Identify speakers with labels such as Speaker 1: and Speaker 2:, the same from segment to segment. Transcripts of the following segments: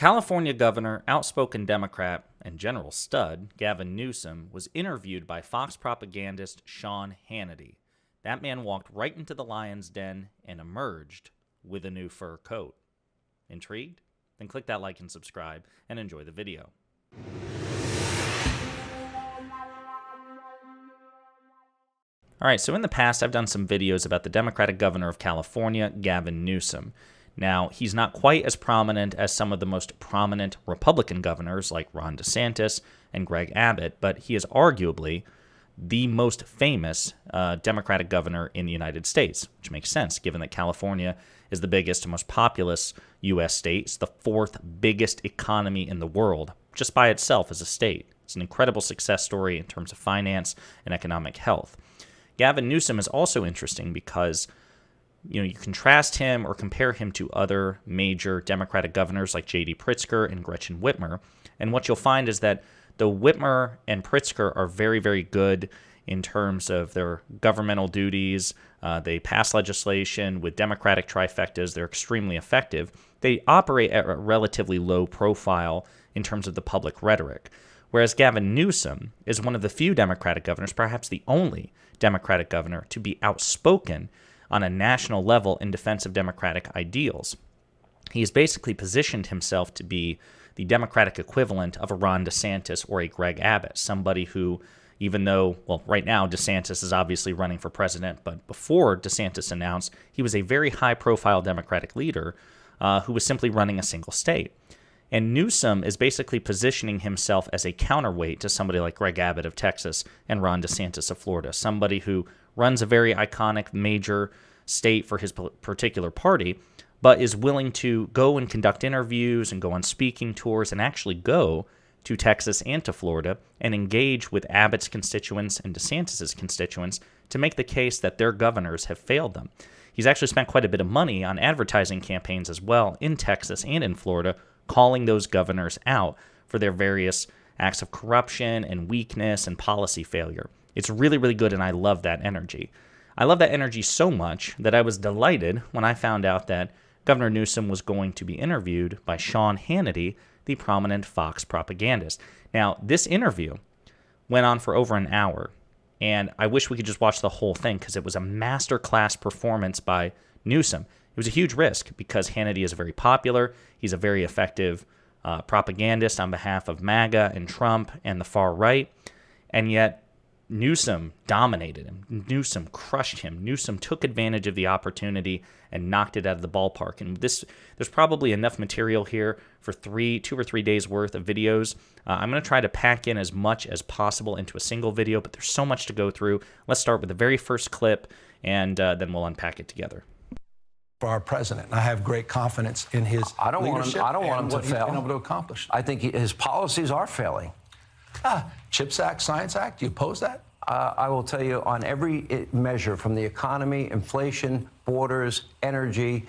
Speaker 1: California Governor, outspoken Democrat, and general stud Gavin Newsom was interviewed by Fox propagandist Sean Hannity. That man walked right into the lion's den and emerged with a new fur coat. Intrigued? Then click that like and subscribe and enjoy the video. Alright, so in the past I've done some videos about the Democratic governor of California, Gavin Newsom. Now, he's not quite as prominent as some of the most prominent Republican governors like Ron DeSantis and Greg Abbott, but he is arguably the most famous Democratic governor in the United States, which makes sense given that California is the biggest and most populous U.S. state. It's the fourth biggest economy in the world, just by itself as a state. It's an incredible success story in terms of finance and economic health. Gavin Newsom is also interesting because you contrast him or compare him to other major Democratic governors like J.D. Pritzker and Gretchen Whitmer, and what you'll find is that though Whitmer and Pritzker are very, very good in terms of their governmental duties, they pass legislation with Democratic trifectas, they're extremely effective, they operate at a relatively low profile in terms of the public rhetoric. Whereas Gavin Newsom is one of the few Democratic governors, perhaps the only Democratic governor, to be outspoken on a national level in defense of democratic ideals. He has basically positioned himself to be the Democratic equivalent of a Ron DeSantis or a Greg Abbott, somebody who, even though, well, right now DeSantis is obviously running for president, but before DeSantis announced, he was a very high-profile Democratic leader who was simply running a single state. And Newsom is basically positioning himself as a counterweight to somebody like Greg Abbott of Texas and Ron DeSantis of Florida, somebody who runs a very iconic major state for his particular party, but is willing to go and conduct interviews and go on speaking tours and actually go to Texas and to Florida and engage with Abbott's constituents and DeSantis's constituents to make the case that their governors have failed them. He's actually spent quite a bit of money on advertising campaigns as well in Texas and in Florida, calling those governors out for their various acts of corruption and weakness and policy failure. It's really, really good, and I love that energy. I love that energy so much that I was delighted when I found out that Governor Newsom was going to be interviewed by Sean Hannity, the prominent Fox propagandist. Now, this interview went on for over an hour, and I wish we could just watch the whole thing because it was a masterclass performance by Newsom. It was a huge risk because Hannity is very popular. He's a very effective propagandist on behalf of MAGA and Trump and the far right, and yet Newsom dominated him. Newsom crushed him. Newsom took advantage of the opportunity and knocked it out of the ballpark. And there's probably enough material here for 2 or 3 days worth of videos. I'm going to try to pack in as much as possible into a single video, but there's so much to go through. Let's start with the very first clip, and then we'll unpack it together.
Speaker 2: For our president, and I have great confidence in his leadership.
Speaker 3: I don't want him to fail.
Speaker 2: He's been able to accomplish.
Speaker 3: I think his policies are failing.
Speaker 2: CHIPS Act, Science Act, do you oppose that?
Speaker 3: I will tell you on every measure, from the economy, inflation, borders, energy,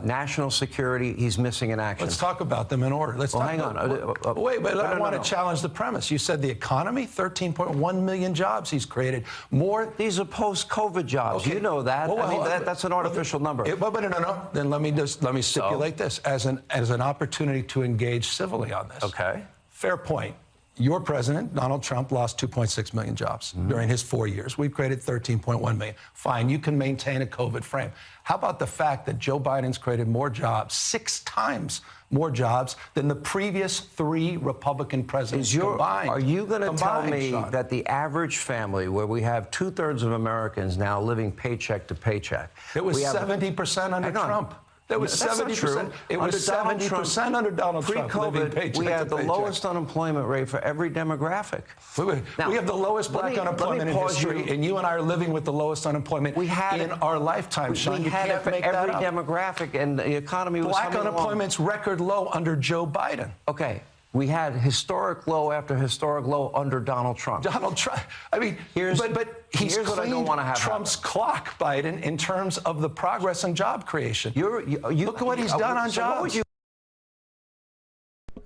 Speaker 3: national security, he's missing in action.
Speaker 2: Let's talk about them in order.
Speaker 3: Hang on.
Speaker 2: Wait, but I want to challenge the premise. You said the economy, 13.1 million jobs he's created. More.
Speaker 3: These are post-COVID jobs. Okay. You know that. That's an artificial number.
Speaker 2: No. Then let me stipulate this as an opportunity to engage civilly on this.
Speaker 3: Okay.
Speaker 2: Fair point. Your president, Donald Trump, lost 2.6 million jobs during his 4 years. We've created 13.1 million. Fine, you can maintain a COVID frame. How about the fact that Joe Biden's created more jobs, 6 times more jobs, than the previous 3 Republican presidents combined?
Speaker 3: Are you going to tell me
Speaker 2: Sean,
Speaker 3: that the average family, where we have 2/3 of Americans now living paycheck to paycheck,
Speaker 2: it was 70% under Trump? That was 70%. It was 70% under Donald Trump.
Speaker 3: Pre-COVID, we had the lowest unemployment rate for every demographic.
Speaker 2: We have the lowest black unemployment in history, and you and I are living with the lowest unemployment in our lifetime, Sean.
Speaker 3: We had it for every demographic, and the economy was
Speaker 2: black unemployment's record low under Joe Biden.
Speaker 3: Okay. We had historic low after historic low under Donald Trump.
Speaker 2: Donald Trump. I mean, but he's cleaned Trump's clock, Biden, in terms of the progress in job creation. Look at what he's done on jobs.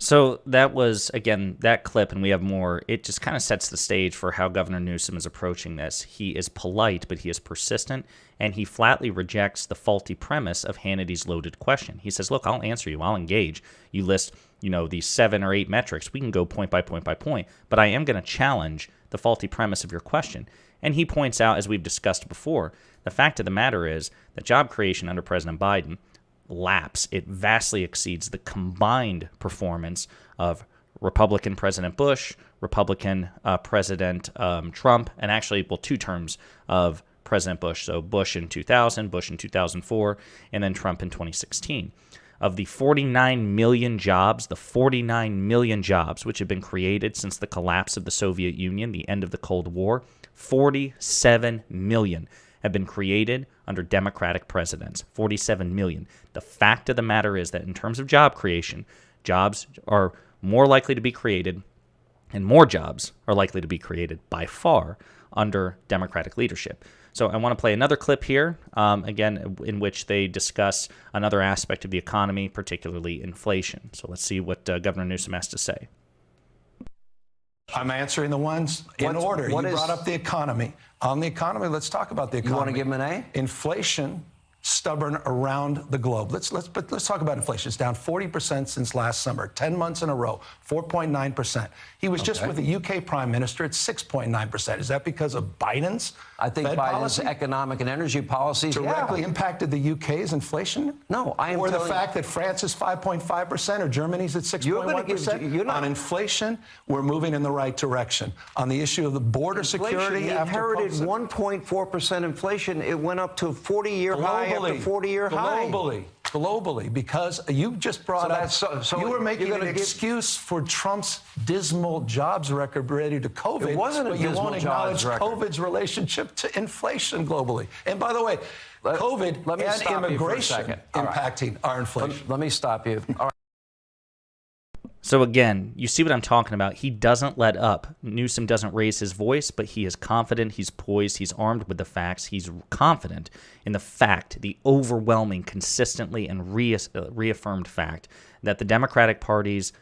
Speaker 1: So that was, again, that clip, and we have more. It just kind of sets the stage for how Governor Newsom is approaching this. He is polite, but he is persistent, and he flatly rejects the faulty premise of Hannity's loaded question. He says, look, I'll answer you. I'll engage. You list these 7 or 8 metrics. We can go point by point by point, but I am going to challenge the faulty premise of your question. And he points out, as we've discussed before, the fact of the matter is that job creation under President Biden laps. It vastly exceeds the combined performance of Republican President Bush, Republican President Trump, and actually, 2 terms of President Bush. So Bush in 2000, Bush in 2004, and then Trump in 2016. Of the 49 million jobs, which have been created since the collapse of the Soviet Union, the end of the Cold War, 47 million have been created under Democratic presidents. 47 million. The fact of the matter is that in terms of job creation, jobs are more likely to be created, and more jobs are likely to be created by far under Democratic leadership. So I want to play another clip here, again, in which they discuss another aspect of the economy, particularly inflation. So let's see what Governor Newsom has to say.
Speaker 2: I'm answering the ones in order. You brought up the economy. On the economy, let's talk about the economy.
Speaker 3: You want to give him an A?
Speaker 2: Inflation, stubborn around the globe. Let's talk about inflation. It's down 40% since last summer, 10 months in a row, 4.9%. He was just with the UK Prime Minister at 6.9%. Is that because of Biden's
Speaker 3: I think
Speaker 2: Fed
Speaker 3: Biden's
Speaker 2: policy?
Speaker 3: Economic and energy policies
Speaker 2: Directly impacted the UK's inflation?
Speaker 3: No, I am
Speaker 2: Or the
Speaker 3: telling
Speaker 2: fact that France is 5.5% or Germany's at 6.1%? On inflation, we're moving in the right direction. On the issue of the border security,
Speaker 3: we inherited 1.4% inflation. It went up to 40-year high after 40-year high.
Speaker 2: Globally, because you just brought up, you were making an excuse for Trump's dismal jobs record related to COVID.
Speaker 3: It wasn't a
Speaker 2: but you won't acknowledge
Speaker 3: record.
Speaker 2: COVID's relationship to inflation globally. And by the way, COVID and immigration impacting our inflation.
Speaker 3: Let me stop you. All right.
Speaker 1: So again, you see what I'm talking about. He doesn't let up. Newsom doesn't raise his voice, but he is confident, he's poised, he's armed with the facts, he's confident in the fact, the overwhelming, consistently and reaffirmed fact that the Democratic Party's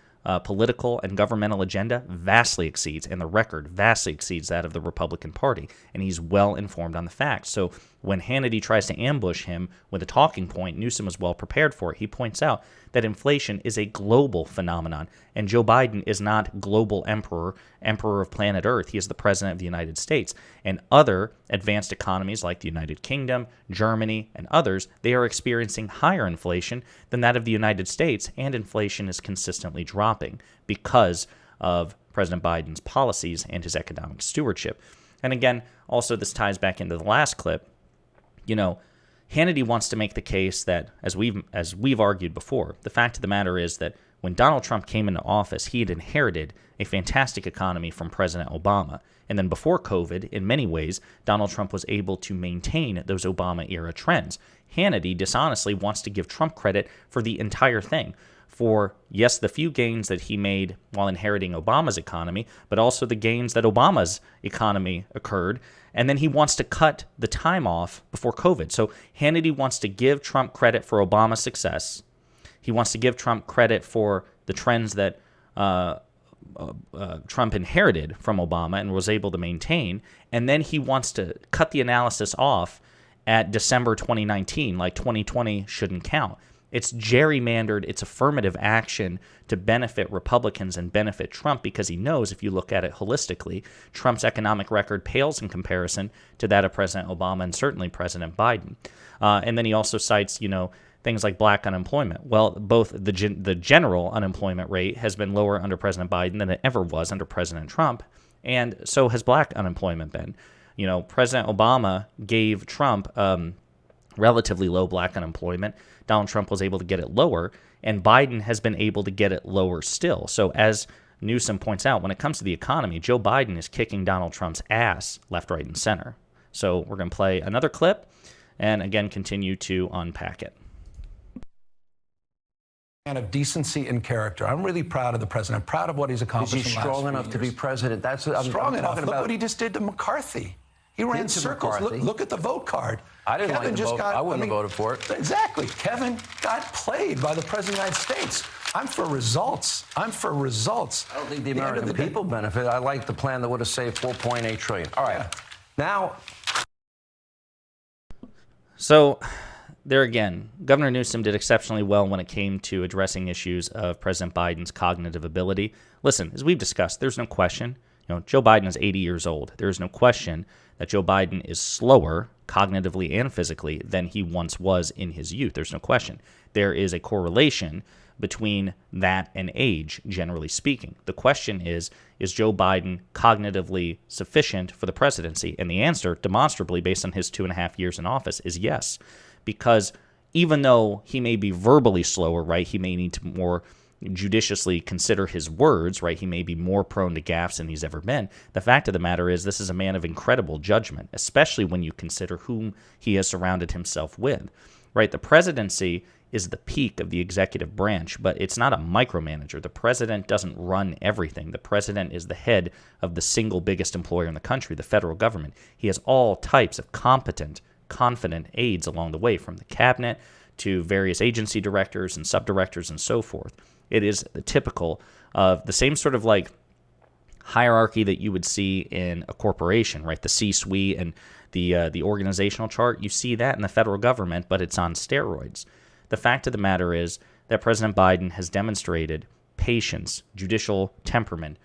Speaker 1: political and governmental agenda vastly exceeds, and the record vastly exceeds that of the Republican Party, and he's well informed on the facts. So when Hannity tries to ambush him with a talking point, Newsom is well prepared for it. He points out that inflation is a global phenomenon, and Joe Biden is not global emperor of planet Earth. He is the president of the United States. And other advanced economies like the United Kingdom, Germany, and others, they are experiencing higher inflation than that of the United States, and inflation is consistently dropping because of President Biden's policies and his economic stewardship. And again, also this ties back into the last clip. Hannity wants to make the case that, as we've argued before, the fact of the matter is that when Donald Trump came into office, he had inherited a fantastic economy from President Obama. And then before COVID, in many ways, Donald Trump was able to maintain those Obama-era trends. Hannity dishonestly wants to give Trump credit for the entire thing. For, yes, the few gains that he made while inheriting Obama's economy, but also the gains that Obama's economy occurred. And then he wants to cut the time off before COVID. So Hannity wants to give Trump credit for Obama's success. He wants to give Trump credit for the trends that Trump inherited from Obama and was able to maintain. And then he wants to cut the analysis off at December 2019, like 2020 shouldn't count. It's gerrymandered, it's affirmative action to benefit Republicans and benefit Trump, because he knows, if you look at it holistically, Trump's economic record pales in comparison to that of President Obama and certainly President Biden. And then he also cites, things like black unemployment. Well, both the general unemployment rate has been lower under President Biden than it ever was under President Trump, and so has black unemployment been. President Obama gave Trump relatively low black unemployment. Donald Trump was able to get it lower, and Biden has been able to get it lower still. So as Newsom points out, when it comes to the economy, Joe Biden is kicking Donald Trump's ass left, right, and center. So we're going to play another clip and, again, continue to unpack it.
Speaker 2: And of decency and character. I'm really proud of the president. I'm proud of what he's accomplished.
Speaker 3: Is he strong enough to be president? That's what I'm
Speaker 2: strong enough.
Speaker 3: talking
Speaker 2: Look
Speaker 3: about.
Speaker 2: what he just did to McCarthy. He ran circles. Look at the vote card.
Speaker 3: I didn't like the vote. I wouldn't have voted for it.
Speaker 2: Exactly. Kevin got played by the president of the United States. I'm for results. I don't
Speaker 3: think the American people benefit. I like the plan that would have saved $4.8 trillion. All right. Now.
Speaker 1: So there again, Governor Newsom did exceptionally well when it came to addressing issues of President Biden's cognitive ability. Listen, as we've discussed, there's no question. Joe Biden is 80 years old. There is no question that Joe Biden is slower cognitively and physically than he once was in his youth. There's no question. There is a correlation between that and age, generally speaking. The question is Joe Biden cognitively sufficient for the presidency? And the answer, demonstrably, based on his 2.5 years in office, is yes. Because even though he may be verbally slower, right, he may need to more judiciously consider his words, right? He may be more prone to gaffes than he's ever been. The fact of the matter is this is a man of incredible judgment, especially when you consider whom he has surrounded himself with, right? The presidency is the peak of the executive branch, but it's not a micromanager. The president doesn't run everything. The president is the head of the single biggest employer in the country, the federal government. He has all types of competent, confident aides along the way, from the cabinet to various agency directors and subdirectors and so forth. It is the typical of the same sort of like hierarchy that you would see in a corporation, right? The C-suite and the organizational chart. You see that in the federal government, but it's on steroids. The fact of the matter is that President Biden has demonstrated patience, judicial temperament,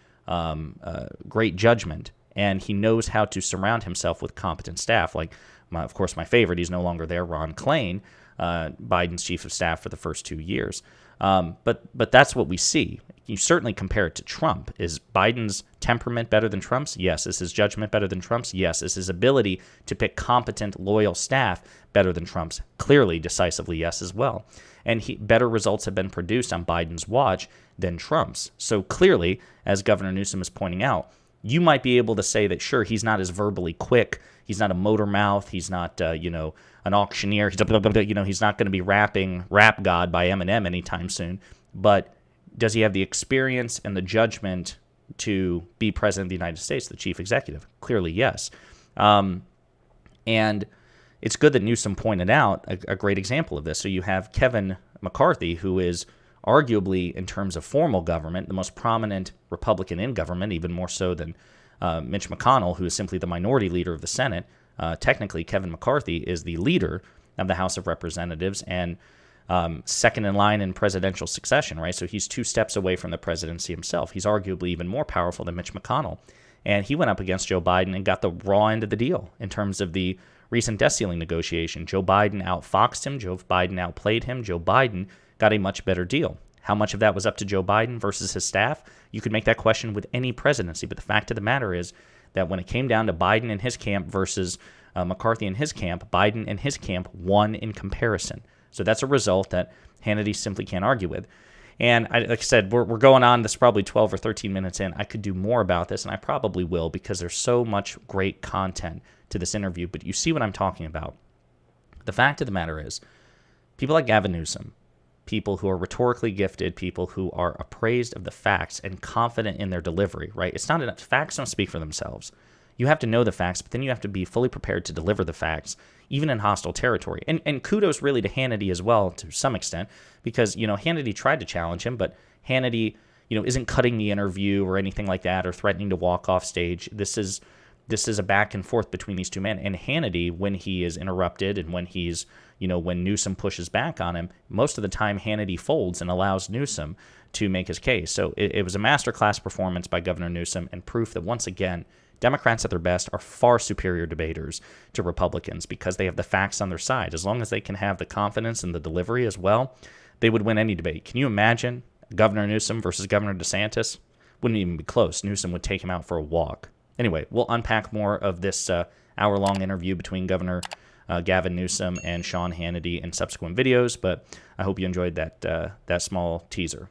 Speaker 1: great judgment, and he knows how to surround himself with competent staff. Like, of course, my favorite, he's no longer there, Ron Klain, Biden's chief of staff for the first 2 years. But that's what we see. You certainly compare it to Trump. Is Biden's temperament better than Trump's? Yes. Is his judgment better than Trump's? Yes. Is his ability to pick competent, loyal staff better than Trump's? Clearly, decisively yes as well. And better results have been produced on Biden's watch than Trump's. So clearly, as Governor Newsom is pointing out, you might be able to say that, sure, he's not as verbally quick. He's not a motor mouth. He's not, an auctioneer. He's not going to be rapping Rap God by Eminem anytime soon. But does he have the experience and the judgment to be president of the United States, the chief executive? Clearly, yes. And it's good that Newsom pointed out a great example of this. So you have Kevin McCarthy, who is arguably, in terms of formal government, the most prominent Republican in government, even more so than Mitch McConnell, who is simply the minority leader of the Senate. Technically, Kevin McCarthy is the leader of the House of Representatives and second in line in presidential succession, right? So he's 2 steps away from the presidency himself. He's arguably even more powerful than Mitch McConnell. And he went up against Joe Biden and got the raw end of the deal in terms of the recent debt ceiling negotiation. Joe Biden outfoxed him. Joe Biden outplayed him. Joe Biden got a much better deal. How much of that was up to Joe Biden versus his staff? You could make that question with any presidency, but the fact of the matter is that when it came down to Biden and his camp versus McCarthy and his camp, Biden and his camp won in comparison. So that's a result that Hannity simply can't argue with. And like I said, we're going on. This is probably 12 or 13 minutes in. I could do more about this, and I probably will because there's so much great content to this interview. But you see what I'm talking about. The fact of the matter is, people like Gavin Newsom, people who are rhetorically gifted, people who are appraised of the facts and confident in their delivery, right? It's not enough. Facts don't speak for themselves. You have to know the facts, but then you have to be fully prepared to deliver the facts, even in hostile territory. And kudos really to Hannity as well, to some extent, because, Hannity tried to challenge him, but Hannity, isn't cutting the interview or anything like that or threatening to walk off stage. This is a back and forth between these two men. And Hannity, when he is interrupted and when he's, when Newsom pushes back on him, most of the time Hannity folds and allows Newsom to make his case. So it was a masterclass performance by Governor Newsom and proof that, once again, Democrats at their best are far superior debaters to Republicans because they have the facts on their side. As long as they can have the confidence and the delivery as well, they would win any debate. Can you imagine Governor Newsom versus Governor DeSantis? Wouldn't even be close. Newsom would take him out for a walk. Anyway, we'll unpack more of this hour-long interview between Governor Gavin Newsom and Sean Hannity in subsequent videos, but I hope you enjoyed that small teaser.